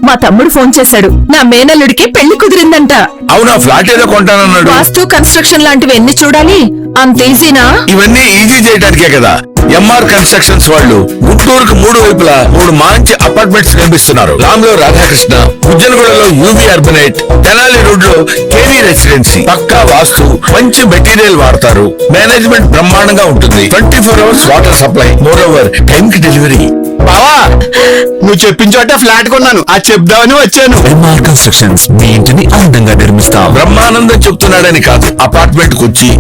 మా తమ్ముడు ఫోన్ చేశాడు. నా మేనల్లుడికి పెళ్లి కుదిరిందంట. అవునా? ఫ్లాట్ ఏదో కొంటానన్నాడు. వాస్తు కన్స్ట్రక్షన్ లాంటివి ఎన్ని చూడాలి? అంత ఈజీనా? ఇవన్నీ ఈజీ చేయడానికే కదా ఎంఆర్ కన్స్ట్రక్షన్స్ వాళ్ళు గుంటూరుకు 3 వైపులా 3 మంచి అపార్ట్మెంట్స్ నిర్మిస్తున్నారు. రామ్లో రాధాకృష్ణ, ఉజ్జనగూడలో యూవీ అర్బనైట్, తెనాలి రోడ్ లో కేవీ రెసిడెన్సీ. పక్కా వాస్తు, మంచి మెటీరియల్ వాడతారు. మేనేజ్మెంట్ బ్రహ్మాండంగా ఉంటుంది. 24 hours water supply, more over time కి డెలివరీ. బావా, నువ్వు చెప్పిన చోట ఫ్లాట్ కొన్నాను, అది చెప్దామని వచ్చాను. ఎంఆర్ కన్స్ట్రక్షన్స్ మీ ఇంటిని అందంగా నిర్మిస్తాం. బ్రహ్మానందం చెప్తున్నాడని కాదు, అపార్ట్మెంట్ కు వచ్చి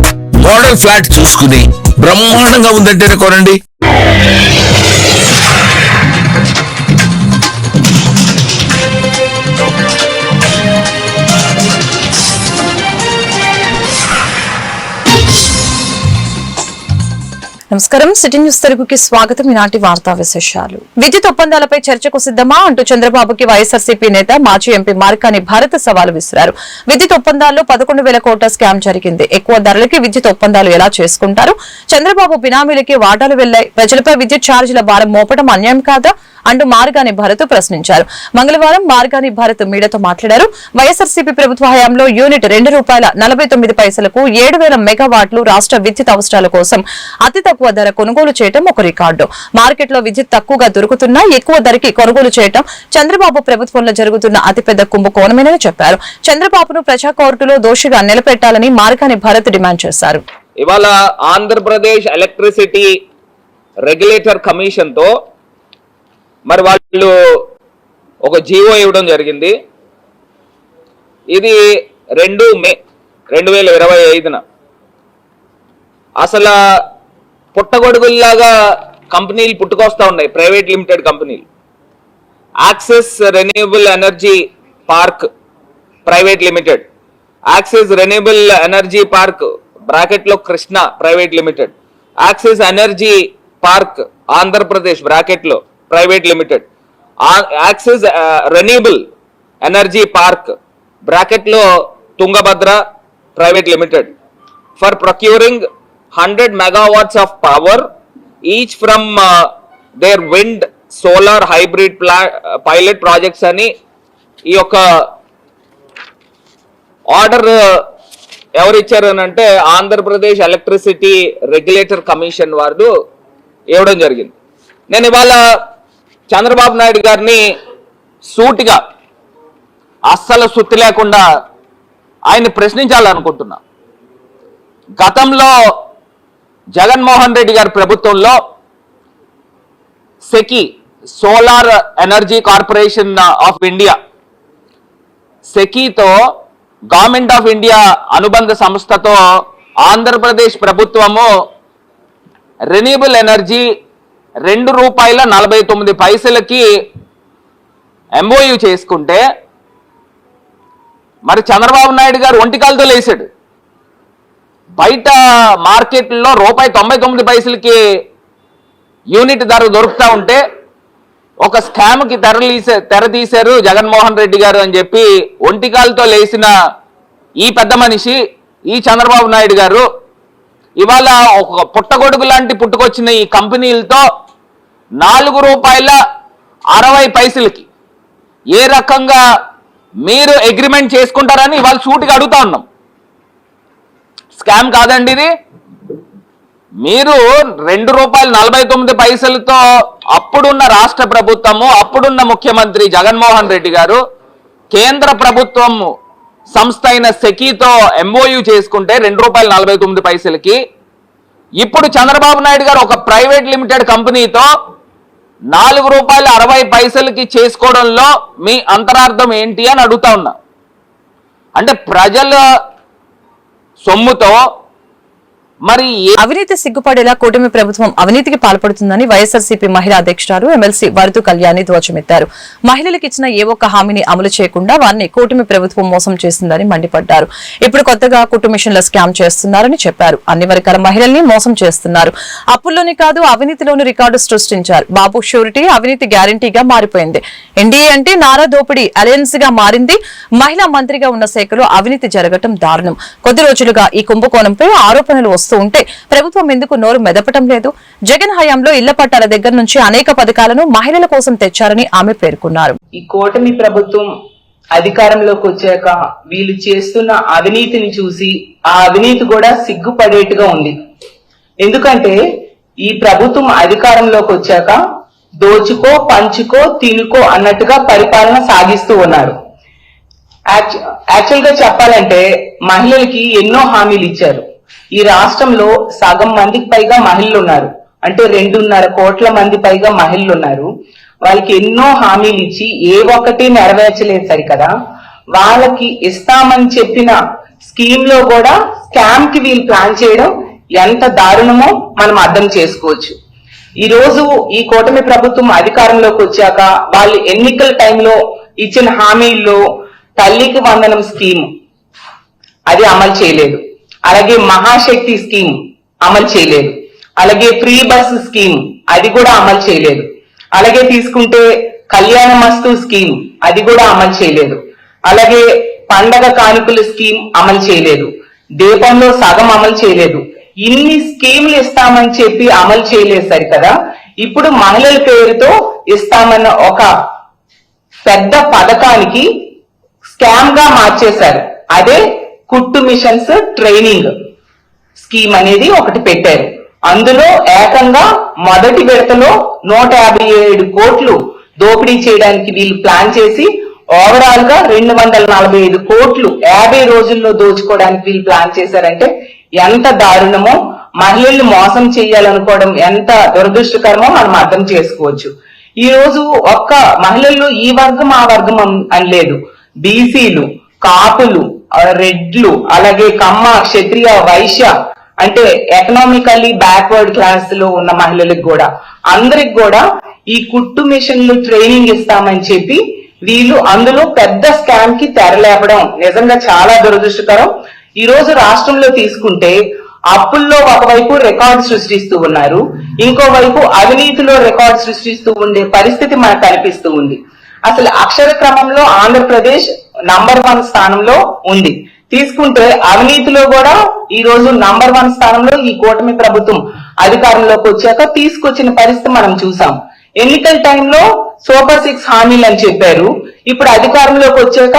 మోడల్ ఫ్లాట్ చూసుకుని బ్రహ్మాండంగా ఉందంటేనే కొనండి. నమస్కారం, సిటీ న్యూస్ తెలుగుకి స్వాగతం. ఈనాటి వార్తా విశేషాలు. విద్యుత్ ఒప్పందాలపై చర్చకు సిద్ధమా అంటూ చంద్రబాబుకి వైఎస్ఆర్సీపీ నేత మాజీ ఎంపీ మార్కాని భారత సవాలు విసిరారు. విద్యుత్ ఒప్పందాల్లో 11,000 కోట్ల స్కామ్ జరిగింది. ఎక్కువ ధరలకి విద్యుత్ ఒప్పందాలు ఎలా చేసుకుంటారు? చంద్రబాబు బినామీలకి వాటాలు వెళ్లాయి. ప్రజలపై విద్యుత్ ఛార్జీల భారం మోపడం అన్యాయం కాదా అంటూ మార్గాని భరత్ ప్రశ్నించారు. మంగళవారం మార్గాని భరత్ మీడియాతో మాట్లాడారు. వైఎస్ఆర్సీపీ ప్రభుత్వ హయాంలో యూనిట్ ₹2.49కు 7,000 మెగావాట్లు రాష్ట్ర విద్యుత్ అవసరాల కోసం అతి తక్కువ ధర కొనుగోలు చేయడం ఒక రికార్డు. మార్కెట్లో విద్యుత్ తక్కువగా దొరుకుతున్నా ఎక్కువ ధరకి కొనుగోలు చేయడం చంద్రబాబు ప్రభుత్వంలో జరుగుతున్న అతిపెద్ద కుంభకోణమేనని చెప్పారు. చంద్రబాబును ప్రజా కోర్టులో దోషిగా నిలబెట్టాలని మార్గాని భరత్ డిమాండ్ చేశారు. ఇవాళ ఆంధ్రప్రదేశ్ ఎలక్ట్రిసిటీ రెగ్యులేటర్ కమిషన్ తో మరి వాళ్ళు ఒక జీవో ఇవ్వడం జరిగింది. ఇది 2 మే 2025న అసలు పుట్టగొడుగుల్లాగా కంపెనీలు పుట్టుకొస్తా ఉన్నాయి, ప్రైవేట్ లిమిటెడ్ కంపెనీలు. Access renewable energy park private limited, access renewable energy park బ్రాకెట్లో Krishna private limited, access energy park Andhra Pradesh బ్రాకెట్లో private limited, access renewable energy park బ్రాకెట్లో Tungabhadra private limited for procuring 100 megawatts of power each from their wind, solar, hybrid pilot projects అని ఈ యొక్క order ఎవరు ఇచ్చారు అని అంటే ఆంధ్రప్రదేశ్ ఎలక్ట్రిసిటీ రెగ్యులేటర్ కమిషన్ వారు ఇవ్వడం జరిగింది. నేను ఇవాళ చంద్రబాబు నాయుడు గారిని సూటిగా అస్సలు సుత్తి లేకుండా ఆయన్ని ప్రశ్నించాలనుకుంటున్నా. గతంలో జగన్మోహన్ రెడ్డి గారి ప్రభుత్వంలో SECI solar energy corporation of India సెకీతో గవర్నమెంట్ ఆఫ్ ఇండియా అనుబంధ సంస్థతో ఆంధ్రప్రదేశ్ ప్రభుత్వము రెన్యూబుల్ ఎనర్జీ ₹2.49కి ఎంఓయూ చేసుకుంటే మరి చంద్రబాబు నాయుడు గారు ఒంటికాలతో లేచాడు. బయట మార్కెట్లో ₹1.99కి యూనిట్ ధర దొరుకుతా ఉంటే ఒక స్కామ్కి తెర తీశారు జగన్మోహన్ రెడ్డి గారు అని చెప్పి ఒంటికాలతో లేచిన ఈ పెద్ద మనిషి ఈ చంద్రబాబు నాయుడు గారు ఇవాళ ఒక పుట్టగొడుగు లాంటి పుట్టుకొచ్చిన ఈ కంపెనీలతో ₹4.60కి ఏ రకంగా మీరు అగ్రిమెంట్ చేసుకుంటారని ఇవాళ సూటిగా అడుగుతా ఉన్నాం. స్కామ్ కాదండి ఇది. మీరు ₹2.49తో అప్పుడున్న రాష్ట్ర ప్రభుత్వము, అప్పుడున్న ముఖ్యమంత్రి జగన్మోహన్ రెడ్డి గారు కేంద్ర ప్రభుత్వం సంస్థ అయిన సెకీతో ఎంఓయూ చేసుకుంటే ₹2.49కి, ఇప్పుడు చంద్రబాబు నాయుడు గారు ఒక ప్రైవేట్ లిమిటెడ్ కంపెనీతో ₹4.60కి చేసుకోవడంలో మీ అంతరార్థం ఏంటి అని అడుగుతా ఉన్నా. అంటే ప్రజల సొమ్ముతో మరి అవినీతి సిగ్గుపడేలా కూటమి ప్రభుత్వం అవినీతికి పాల్పడుతుందని వైఎస్ఆర్సీపీ మహిళా అధ్యక్షురాలు ఎమ్మెల్సీ వరదు కళ్యాణి ధ్వజమెత్తారు. మహిళలకు ఇచ్చిన ఏ ఒక్క హామీని అమలు చేయకుండా వారిని కూటమి ప్రభుత్వం మోసం చేసిందని మండిపడ్డారు. ఇప్పుడు కొత్తగా కుటుంబిషన్ల స్కామ్ చేస్తున్నారని చెప్పారు. అన్ని వర్గాల మహిళల్ని మోసం చేస్తున్నారు. అప్పుల్లోని కాదు అవినీతిలోని రికార్డు సృష్టించారు. బాబు షూరిటీ అవినీతి గ్యారంటీగా మారిపోయింది. ఎన్డీఏ అంటే నారా దోపిడీ అలయన్స్ గా మారింది. మహిళా మంత్రిగా ఉన్న శాఖలో అవినీతి జరగటం దారుణం. కొద్ది రోజులుగా ఈ కుంభకోణంపై ఆరోపణలు వస్తూ చేస్తూ ఉంటే ప్రభుత్వం ఎందుకు నోరు మెదపటం లేదు? జగన్ హయాంలో ఇళ్ల పట్టాల దగ్గర నుంచి అనేక పథకాలను మహిళల కోసం తెచ్చారని ఆమె పేర్కొన్నారు. ఈ కూటమి ప్రభుత్వం అధికారంలోకి వచ్చాక వీళ్ళు చేస్తున్న అవినీతిని చూసి ఆ అవినీతి కూడా సిగ్గుపడేట్టుగా ఉంది. ఎందుకంటే ఈ ప్రభుత్వం అధికారంలోకి వచ్చాక దోచుకో, పంచుకో, తినుకో అన్నట్టుగా పరిపాలన సాగిస్తూ ఉన్నారు. యాక్చువల్ గా చెప్పాలంటే మహిళలకి ఎన్నో హామీలు ఇచ్చారు. ఈ రాష్ట్రంలో సగం మందికి పైగా మహిళలు ఉన్నారు, అంటే 2.5 కోట్ల మంది పైగా మహిళలు ఉన్నారు. వాళ్ళకి ఎన్నో హామీలు ఇచ్చి ఏ ఒక్కటి నెరవేర్చలేదు సరికదా. వాళ్ళకి ఇస్తామని చెప్పిన స్కీమ్ లో కూడా స్కామ్ కి వీళ్ళు ప్లాన్ చేయడం ఎంత దారుణమో మనం అర్థం చేసుకోవచ్చు. ఈ రోజు ఈ కూటమి ప్రభుత్వం అధికారంలోకి వచ్చాక వాళ్ళు ఎన్నికల టైంలో ఇచ్చిన హామీల్లో తల్లికి వందనం స్కీమ్ అది అమలు చేయలేదు, అలాగే మహాశక్తి స్కీమ్ అమలు చేయలేదు, అలాగే ఫ్రీ బస్ స్కీమ్ అది కూడా అమలు చేయలేదు, అలాగే తీసుకుంటే కళ్యాణ మస్తు స్కీమ్ అది కూడా అమలు చేయలేదు, అలాగే పండగ కానుకల స్కీమ్ అమలు చేయలేదు, దీపంలో సగం అమలు చేయలేదు. ఇన్ని స్కీములు ఇస్తామని చెప్పి అమలు చేయలేదు సరికదా. ఇప్పుడు మహిళల పేరుతో ఇస్తామన్న ఒక పెద్ద పథకానికి స్కామ్ గా మార్చేశారు. అదే కుట్టు మిషన్స్ ట్రైనింగ్ స్కీమ్ అనేది ఒకటి పెట్టారు. అందులో ఏకంగా మొదటి విడతలో 157 కోట్లు దోపిడీ చేయడానికి వీళ్ళు ప్లాన్ చేసి ఓవరాల్ గా 245 కోట్లు 50 రోజుల్లో దోచుకోవడానికి వీళ్ళు ప్లాన్ చేశారంటే ఎంత దారుణమో, మహిళల్ని మోసం చేయాలనుకోవడం ఎంత దురదృష్టకరమో మనం అర్థం చేసుకోవచ్చు. ఈ రోజు ఒక్క మహిళల్లో ఈ వర్గం ఆ వర్గం అని లేదు, బీసీలు, కాపులు, రెడ్లు, అలాగే కమ్మ, క్షత్రియ, వైశ్య అంటే ఎకనామికల్లీ బ్యాక్వర్డ్ క్లాస్ లో ఉన్న మహిళలకు కూడా అందరికి కూడా ఈ కుట్టు మిషన్లు ట్రైనింగ్ ఇస్తామని చెప్పి వీళ్ళు అందులో పెద్ద స్కామ్ కి తెరలేపడం నిజంగా చాలా దురదృష్టకరం. ఈ రోజు రాష్ట్రంలో తీసుకుంటే అప్పుల్లో ఒకవైపు రికార్డు సృష్టిస్తూ ఉన్నారు, ఇంకోవైపు అవినీతిలో రికార్డు సృష్టిస్తూ ఉండే పరిస్థితి మనకు కనిపిస్తూ ఉంది. అసలు అక్షర క్రమంలో ఆంధ్రప్రదేశ్ నంబర్ 1 స్థానంలో ఉంది. తీసుకుంటే అవినీతిలో కూడా ఈ రోజు నంబర్ 1 స్థానంలో ఈ కూటమి ప్రభుత్వం అధికారంలోకి వచ్చాక తీసుకొచ్చిన పరిస్థితి మనం చూసాం. ఎన్నికల టైంలో సూపర్ 6 హామీలు అని చెప్పారు, ఇప్పుడు అధికారంలోకి వచ్చాక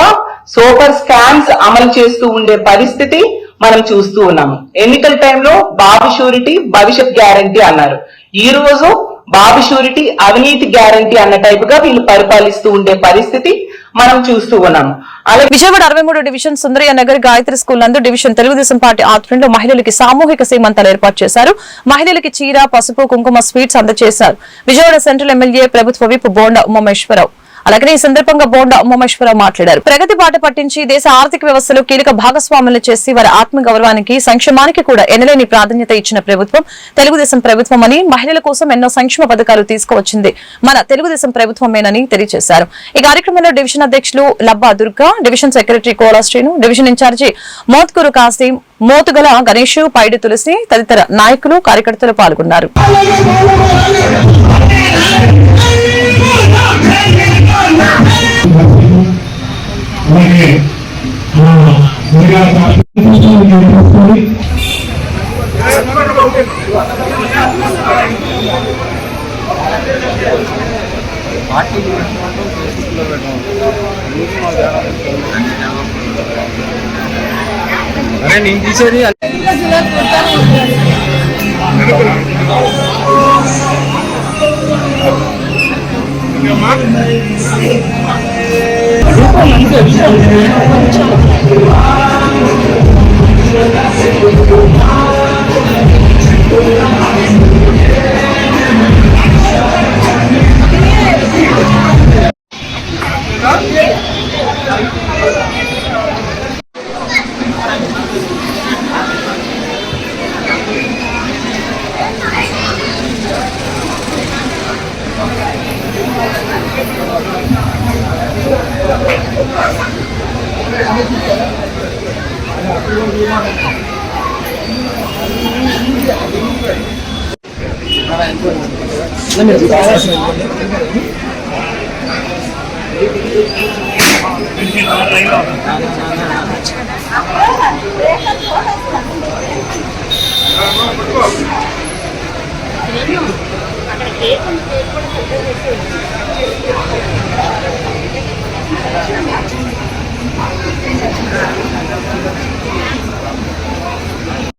సూపర్ స్కామ్స్ అమలు చేస్తూ ఉండే పరిస్థితి మనం చూస్తూ ఉన్నాము. ఎన్నికల టైంలో బాబు షూరిటీ భవిష్యత్ గ్యారంటీ అన్నారు, ఈ రోజు బాబు షూరిటీ అవినీతి గ్యారంటీ అన్న టైప్ గా వీళ్ళు పరిపాలిస్తూ ఉండే పరిస్థితి మనం చూస్తూ ఉన్నాము. అలాగే విజయవాడ 63 డివిజన్ సుందరయ్య నగర్ గాయత్రి స్కూల్ నందు డివిజన్ తెలుగుదేశం పార్టీ ఆధ్వర్యంలో మహిళలకి సామూహిక సీమంతాలు ఏర్పాటు చేశారు. మహిళలకి చీర, పసుపు, కుంకుమ, స్వీట్స్ అందజేశారు. విజయవాడ సెంట్రల్ ఎమ్మెల్యే ప్రభుత్వ విప్ బోండా ఉమామేశ్వరరావు అలాగే ఈ సందర్భంగా బోండా ఉమామేశ్వరరావు మాట్లాడారు. ప్రగతి బాట పట్టించి దేశ ఆర్థిక వ్యవస్థలో కీలక భాగస్వాములు చేసి వారి ఆత్మగౌరవానికి, సంక్షేమానికి కూడా ఎనలేని ప్రాధాన్యత ఇచ్చిన ప్రభుత్వం తెలుగుదేశం ప్రభుత్వం అని, మహిళల కోసం ఎన్నో సంక్షేమ పథకాలు తీసుకువచ్చింది మన తెలుగుదేశం ప్రభుత్వమేనని తెలియజేశారు. ఈ కార్యక్రమంలో డివిజన్ అధ్యక్షులు Labba Durga, division secretary Kola Srinu, division incharge Mothkuru Kasim, Mothugala Ganesh, Paidi Tulasi తదితర నాయకులు, కార్యకర్తలు పాల్గొన్నారు. నేను తీసేది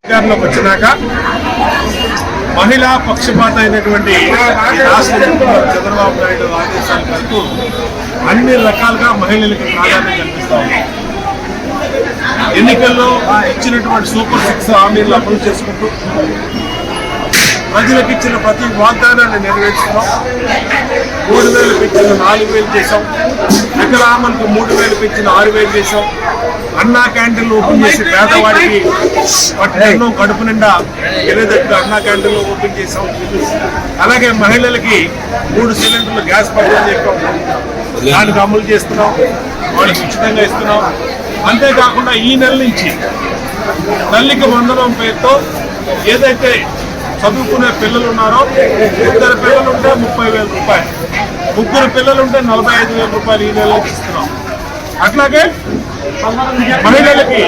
అధికారంలోకి వచ్చినాక మహిళా పక్షపాత అయినటువంటి ఈ రాష్ట్ర ముఖ్యమంత్రి చంద్రబాబు నాయుడు ఆదేశాల మేరకు అన్ని రకాలుగా మహిళలకు ప్రాధాన్యం కల్పిస్తా ఉన్నాం. ఎన్నికల్లో ఇచ్చినటువంటి సూపర్ 6 హామీలను అమలు చేసుకుంటూ ప్రజలకు ఇచ్చిన ప్రతి వాగ్దానాన్ని నెరవేర్చున్నాం. 3,000 పెంచిన 4,000 చేశాం. వికలాంగులకు 3,000 పెంచిన 6,000 చేశాం. అన్నా క్యాంటీన్లు ఓపెన్ చేసి పేదవాడికి పట్టణంలో కడుపు నిండా ఎరేదట్టు అన్నా క్యాంటీన్లు ఓపెన్ చేశాం. అలాగే మహిళలకి 3 సిలిండర్లు గ్యాస్ పంపిణీ చెప్పాం. దానికి అమలు చేస్తున్నాం. వాళ్ళకి ఉచితంగా ఇస్తున్నాం. అంతేకాకుండా ఈ నెల నుంచి తల్లికి వందనం పేరుతో ఏదైతే చదువుకునే పిల్లలు ఉన్నారో 2 పిల్లలుంటే 30,000 రూపాయలు, 3 పిల్లలుంటే 45,000 రూపాయలు ఈ నెల నుంచి ఇస్తున్నాం. అట్లాగే మహిళలకి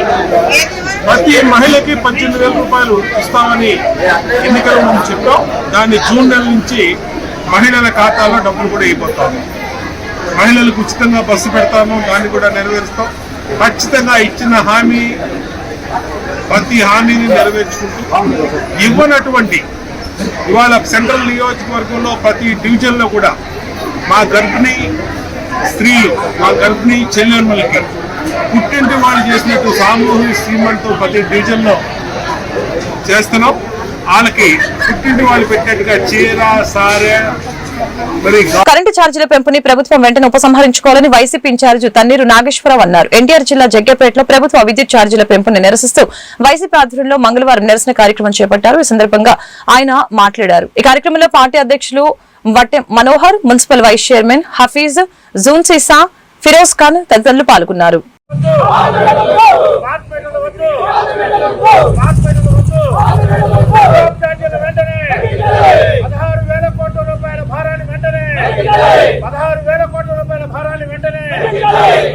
ప్రతి మహిళకి 18,000 రూపాయలు ఇస్తామని ఎన్నికల ముందు చెప్పాం. దాన్ని జూన్ నెల నుంచి మహిళల ఖాతాలో డబ్బులు కూడా ఇవ్వబోతాము. మహిళలకు ఉచితంగా బస్సు పెడతాము. దాన్ని కూడా నెరవేరుస్తాం. ఖచ్చితంగా ఇచ్చిన హామీ ప్రతి హామీని నెరవేర్చుకుంటూ ఇవ్వనటువంటి ఇవాళ సెంట్రల్ నియోజకవర్గంలో ప్రతి డివిజన్లో కూడా మా గర్భిణీ స్త్రీలు, మా గర్భిణీ చెల్లెమ్మలకి పుట్టింటి వాళ్ళు చేసినట్టు సామూహిక శ్రీమంతో ప్రతి డివిజన్లో చేస్తున్నాం. వాళ్ళకి పుట్టింటి వాళ్ళు పెట్టినట్టుగా చీర, సారె, కరెంటు ఛార్జీల పెంపుని ప్రభుత్వం వెంటనే ఉపసంహరించుకోవాలని వైసీపీ ఇన్ఛార్జ్ తన్నీరు నాగేశ్వరరావు అన్నారు. ఎన్టీఆర్ జిల్లా జగ్గేపేటలో ప్రభుత్వ విద్యుత్ ఛార్జీల పెంపుని నిరసిస్తూ వైసీపీ ఆధ్వర్యంలో మంగళవారం నిరసన కార్యక్రమం చేపట్టారు. ఈ సందర్భంగా ఆయన మాట్లాడారు. ఈ కార్యక్రమంలో పార్టీ అధ్యక్షులు Vattem Manohar, municipal vice chairman Hafeez, జూన్ సీసా, ఫిరోజ్ ఖాన్ తదితరులు పాల్గొన్నారు.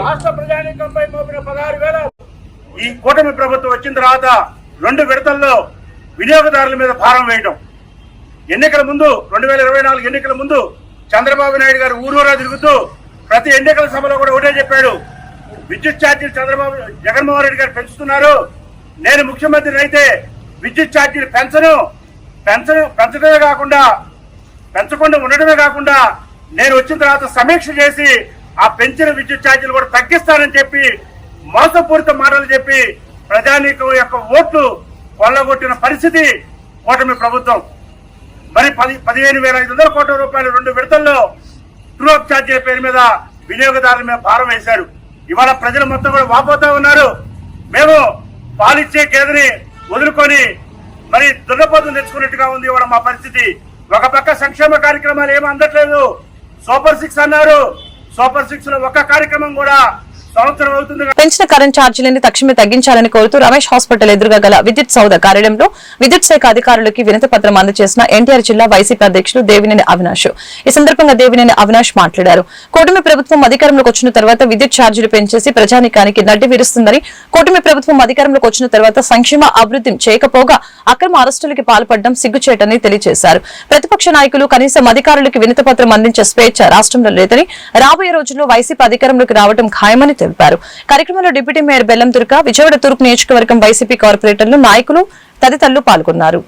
రాష్ట్ర ప్రజానీకంపై మోపిన 16,000 ఈ కూటమి ప్రభుత్వం వచ్చిన తర్వాత 2 విడతల్లో వినియోగదారుల మీద భారం వేయడం. ఎన్నికల ముందు 2024 ఎన్నికల ముందు చంద్రబాబు నాయుడు గారు ఊరూరా తిరుగుతూ ప్రతి ఎన్నికల సభలో కూడా ఒకటే చెప్పాడు, విద్యుత్ ఛార్జీలు జగన్మోహన్ రెడ్డి గారు పెంచుతున్నారు, నేను ముఖ్యమంత్రి అయితే విద్యుత్ ఛార్జీలు పెంచడమే కాకుండా పెంచకుండా ఉండడమే కాకుండా నేను వచ్చిన తర్వాత సమీక్ష చేసి ఆ పెంచిన విద్యుత్ ఛార్జీలు కూడా తగ్గిస్తానని చెప్పి మోసపూరిత మాటలు చెప్పి ప్రజానీకం యొక్క ఓట్లు కొల్లగొట్టిన పరిస్థితి కూటమి ప్రభుత్వం. మరి 15,500 కోట్ల రూపాయలు 2 విడతల్లో ట్రూ అప్ ఛార్జీల పేరు మీద వినియోగదారుల మీద భారం వేశారు. ఇవాళ ప్రజలు మొత్తం కూడా వాపోతా ఉన్నారు. మేము పాలిచ్చే గేదెని వదులుకొని మరి దున్నపోతులు తెచ్చుకున్నట్టుగా ఉంది ఇవాళ మా పరిస్థితి. ఒక పక్క సంక్షేమ కార్యక్రమాలు ఏమీ అందట్లేదు. సూపర్ 6 అన్నారు. సూపర్ 6 లో ఒక్క కార్యక్రమం కూడా సంవత్సరం అవుతుంది. పెంచిన కరెంట్ ఛార్జీలను తక్షణమే తగ్గించాలని కోరుతూ రమేష్ హాస్పిటల్ ఎదురుగా గల విద్యుత్ సౌధ కార్యాలయంలో విద్యుత్ శాఖ అధికారులకి వినతి పత్రం అందజేసిన ఎన్టీఆర్ జిల్లా వైసీపీ అధ్యక్షులు దేవినేని అవినాష్. ఈ సందర్భంగా దేవినేని అవినాష్ మాట్లాడారు. కూటమి ప్రభుత్వం అధికారంలోకి వచ్చిన తర్వాత విద్యుత్ ఛార్జీలు పెంచేసి ప్రజానీకానికి నడ్డి విరుస్తుందని, కూటమి ప్రభుత్వం అధికారంలోకి వచ్చిన తర్వాత సంక్షేమ అభివృద్ధి చేయకపోగా అక్రమ అరెస్టులకి పాల్పడడం సిగ్గుచేటని తెలియజేశారు. ప్రతిపక్ష నాయకులు కనీసం అధికారులకి వినతి పత్రం అందించే స్వేచ్ఛ రాష్ట్రంలో లేదని, రాబోయే రోజుల్లో వైసీపీ అధికారంలోకి రావడం ఖాయమని తెలిపారు. కార్యక్రమంలో డిప్యూటీ మేయర్ బెల్లం దుర్గ, విజయవాడ తూర్పు నియోజకవర్గం వైసీపీ కార్పొరేటర్లు, నాయకులు తదితరులు పాల్గొన్నారు.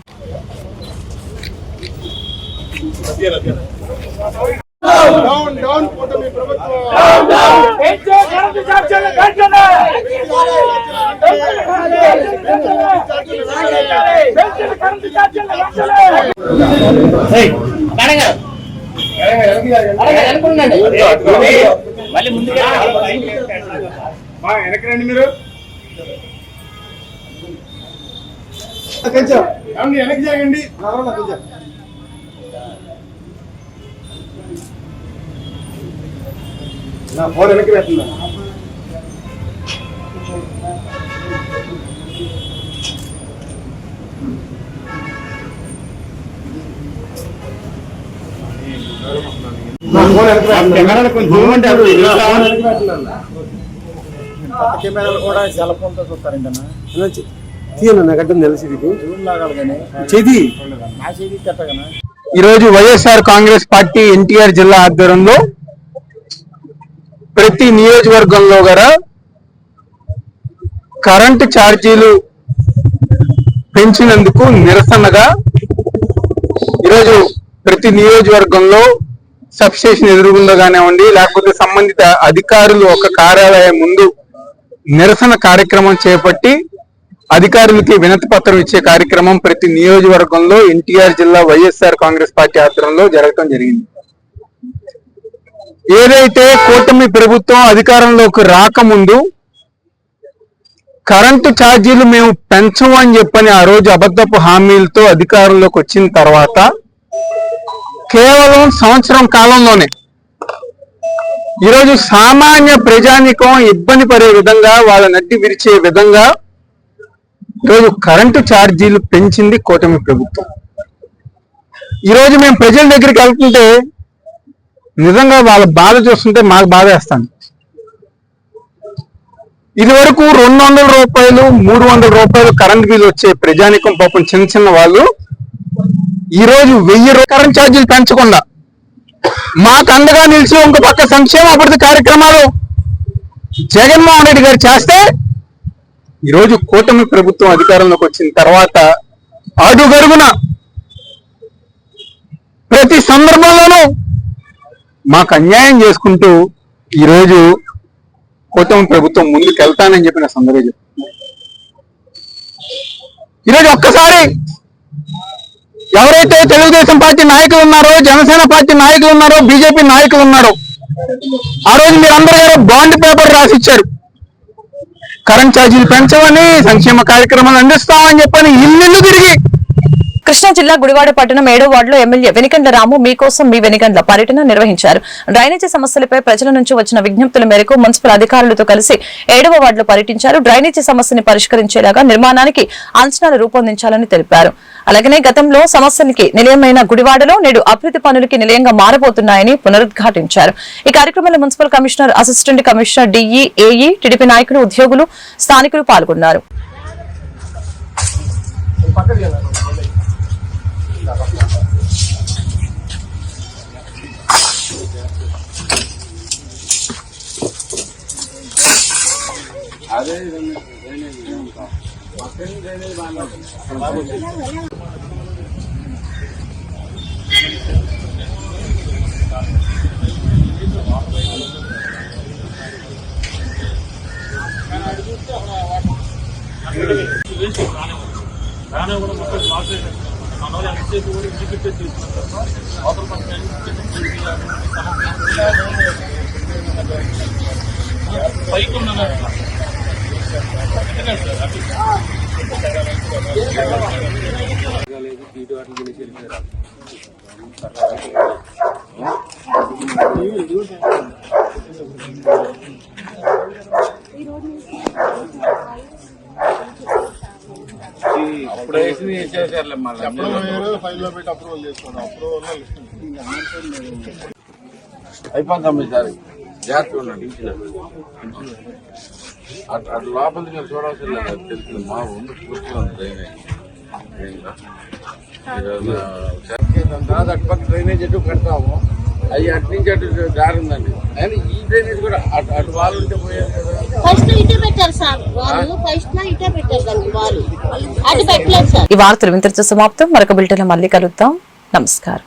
వెనకరండి మీరు కొంచెం వెనక్కి జాగండి. నా ఫోన్ వెనక్కి పెడుతున్నా. కెమెరాలు కొంచెం కెమెరాలు కూడా సెల్ ఫోన్ తో చూస్తారండి. ఈరోజు వైఎస్ఆర్ కాంగ్రెస్ పార్టీ ఎన్టీఆర్ జిల్లా ఆధ్వర్యంలో ప్రతి నియోజకవర్గంలో కూడా కరెంటు ఛార్జీలు పెంచినందుకు నిరసనగా ఈరోజు ప్రతి నియోజకవర్గంలో సబ్స్టేషన్ ఎదురుగుండా కానివ్వండి, లేకపోతే సంబంధిత అధికారులు ఒక కార్యాలయం ముందు నిరసన కార్యక్రమం చేపట్టి అధికారులకి వినతి పత్రం ఇచ్చే కార్యక్రమం ప్రతి నియోజకవర్గంలో ఎన్టీఆర్ జిల్లా వైఎస్ఆర్ కాంగ్రెస్ పార్టీ ఆధ్వర్యంలో జరగటం జరిగింది. ఏదైతే కూటమి ప్రభుత్వం అధికారంలోకి రాకముందు కరెంటు ఛార్జీలు మేము పెంచము అని చెప్పని ఆ రోజు అబద్ధపు హామీలతో అధికారంలోకి వచ్చిన తర్వాత కేవలం సంవత్సరం కాలంలోనే ఈరోజు సామాన్య ప్రజానికం ఇబ్బంది పడే విధంగా వాళ్ళ నడ్డి విరిచే విధంగా ఈరోజు కరెంటు ఛార్జీలు పెంచింది కూటమి ప్రభుత్వం. ఈరోజు మేము ప్రజల దగ్గరికి వెళ్తుంటే నిజంగా వాళ్ళ బాధ చూస్తుంటే మాకు బాధ వేస్తాను. ఇది వరకు 200 రూపాయలు 300 రూపాయలు కరెంట్ బిల్ వచ్చే ప్రజానికం పాపం చిన్న చిన్న వాళ్ళు ఈరోజు 1000 కరెంట్ ఛార్జీలు పెంచకుండా మాకు అండగా నిలిచి ఇంకో పక్క సంక్షేమ అభివృద్ధి కార్యక్రమాలు జగన్మోహన్ రెడ్డి గారు చేస్తే ఈరోజు కూటమి ప్రభుత్వం అధికారంలోకి వచ్చిన తర్వాత అడుగడుగున ప్రతి సందర్భంలోనూ మాకు అన్యాయం చేసుకుంటూ ఈరోజు కూటమి ప్రభుత్వం ముందుకు వెళ్తానని చెప్పిన సందర్భం. ఈరోజు ఒక్కసారి ఎవరైతే తెలుగుదేశం పార్టీ నాయకులు ఉన్నారో, జనసేన పార్టీ నాయకులు ఉన్నారో, బీజేపీ నాయకులు ఉన్నారో, ఆ రోజు మీరందరూ బాండ్ పేపర్ రాసిచ్చారు. కరెంట్ ఛార్జీలు పెంచమని, సంక్షేమ కార్యక్రమాలు అందిస్తామని చెప్పని ఇల్లు తిరిగి. కృష్ణా జిల్లా గుడివాడ పట్టణం 7వ వార్డులో ఎమ్మెల్యే వెనిగండ్ల రాము మీకోసం మీ వెనిగండ్ల పర్యటన నిర్వహించారు. డ్రైనేజీ సమస్యలపై ప్రజల నుంచి వచ్చిన విజ్ఞప్తుల మేరకు మున్సిపల్ అధికారులతో కలిసి 7వ వార్డులో పర్యటించారు. డ్రైనేజీ సమస్యని పరిష్కరించేలాగా నిర్మాణానికి అంచనాలు రూపొందించాలని తెలిపారు. అలాగనే గతంలో సమస్యలకి నిలయమైన గుడివాడలో నేడు అభివృద్ధి పనులకి నిలయంగా మారబోతున్నాయని పునరుద్ఘాటించారు. ఈ కార్యక్రమంలో municipal commissioner, assistant commissioner, DE, AE, TDP నాయకులు, ఉద్యోగులు, స్థానికులు పాల్గొన్నారు. అయిపోతాం ఈసారి జాగ్రత్తగా ఉండండి. అటు లోపలికి మీరు చూడాల్సిన లేదు, తెలుస్తుంది మా ముందు పూర్తిగా ఉంది డ్రైనేజ్. తర్వాత అటుపక్క డ్రైనేజ్ ఎటు కడతాము, అవి అటు నుంచి అటు దారి ఉందండి. కానీ ఈ డ్రైనేజ్ కూడా అటు వాళ్ళు ఉంటే పోయారు కదా. ఈ వార్తలు ఇంతటితో సమాప్తం. మరొక బులెటిన్ మళ్ళీ కలుద్దాం. నమస్కారం.